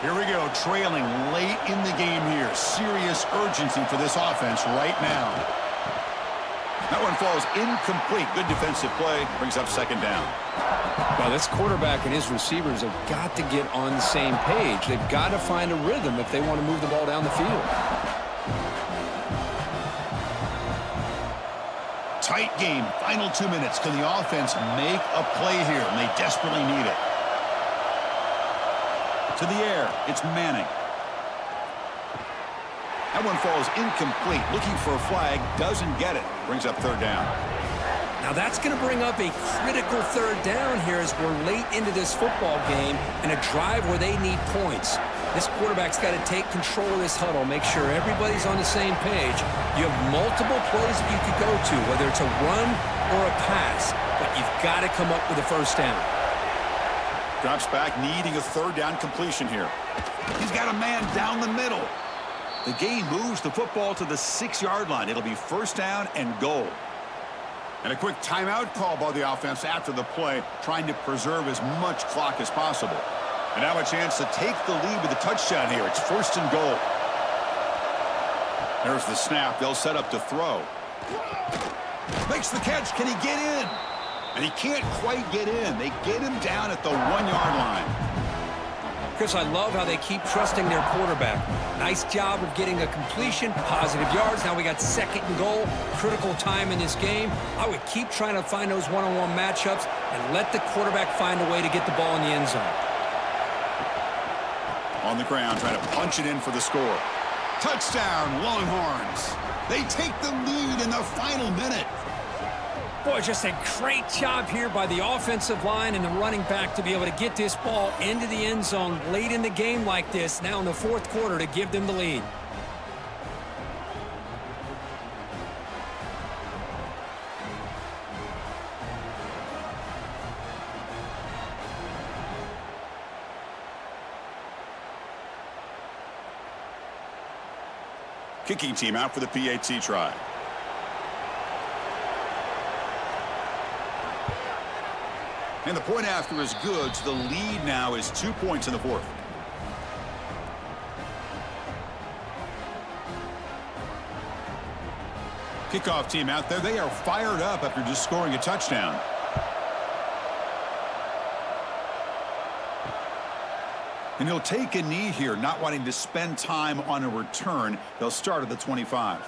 Here we go, trailing late in the game here. Serious urgency for this offense right now. That one falls incomplete. Good defensive play. Brings up second down. Well, this quarterback and his receivers have got to get on the same page. They've got to find a rhythm if they want to move the ball down the field. Tight game. Final 2 minutes. Can the offense make a play here? And they desperately need it. To the air. It's Manning. That one falls incomplete. Looking for a flag. Doesn't get it. Brings up third down. Now that's going to bring up a critical third down here as we're late into this football game in a drive where they need points. This quarterback's got to take control of this huddle, make sure everybody's on the same page. You have multiple plays that you could go to, whether it's a run or a pass, but you've got to come up with a first down. Drops back, needing a third down completion here. He's got a man down the middle. The gain moves the football to the 6-yard line. It'll be first down and goal. And a quick timeout call by the offense after the play, trying to preserve as much clock as possible. And now a chance to take the lead with a touchdown here. It's first and goal. There's the snap. They'll set up to throw. Makes the catch. Can he get in? And he can't quite get in. They get him down at the 1-yard line. Chris, I love how they keep trusting their quarterback. Nice job of getting a completion, positive yards. Now we got second and goal, critical time in this game. I would keep trying to find those one-on-one matchups and let the quarterback find a way to get the ball in the end zone. On the ground, trying to punch it in for the score. Touchdown, Longhorns. They take the lead in the final minute. Boy, just a great job here by the offensive line and the running back to be able to get this ball into the end zone late in the game like this, now in the fourth quarter, to give them the lead. Kicking team out for the PAT try. And the point after is good, so the lead now is 2 points in the fourth. Kickoff team out there. They are fired up after just scoring a touchdown. And he'll take a knee here, not wanting to spend time on a return. They'll start at the 25.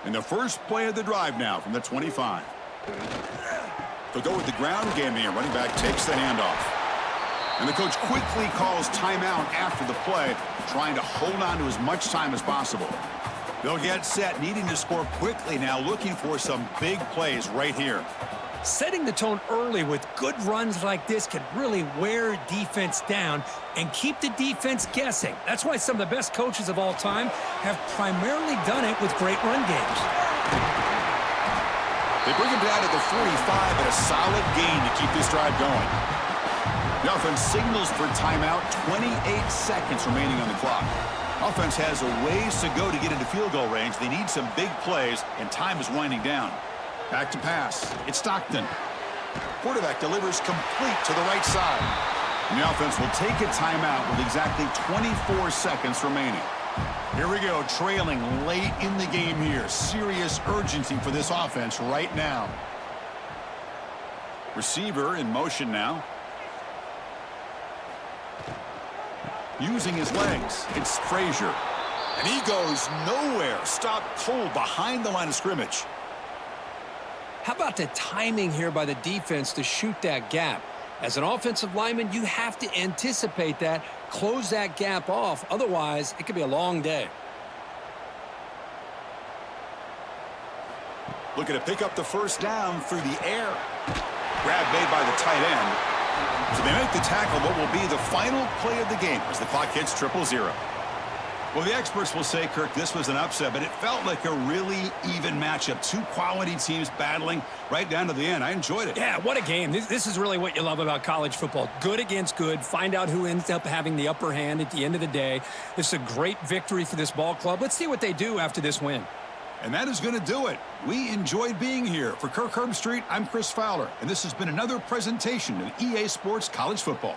And the first play of the drive now from the 25. They'll go with the ground game here. Running back takes the handoff. And the coach quickly calls timeout after the play, trying to hold on to as much time as possible. They'll get set, needing to score quickly now, looking for some big plays right here. Setting the tone early with good runs like this can really wear defense down and keep the defense guessing. That's why some of the best coaches of all time have primarily done it with great run games. They bring him down to the 45 and a solid gain to keep this drive going. The offense signals for timeout, 28 seconds remaining on the clock. Offense has a ways to go to get into field goal range. They need some big plays, and time is winding down. Back to pass. It's Stockton. Quarterback delivers complete to the right side. And the offense will take a timeout with exactly 24 seconds remaining. Here we go, trailing late in the game here. Serious urgency for this offense right now. Receiver in motion now. Using his legs, it's Frazier. And he goes nowhere. Stopped cold behind the line of scrimmage. How about the timing here by the defense to shoot that gap? As an offensive lineman, you have to anticipate that, close that gap off. Otherwise, it could be a long day. Looking to pick up the first down through the air. Grab made by the tight end. So they make the tackle, what will be the final play of the game as the clock hits 0-0. Well, the experts will say, Kirk, this was an upset, but it felt like a really even matchup. Two quality teams battling right down to the end. I enjoyed it. Yeah, what a game. This is really what you love about college football. Good against good. Find out who ends up having the upper hand at the end of the day. This is a great victory for this ball club. Let's see what they do after this win. And that is going to do it. We enjoyed being here. For Kirk Herbstreit, I'm Chris Fowler, and this has been another presentation of EA Sports College Football.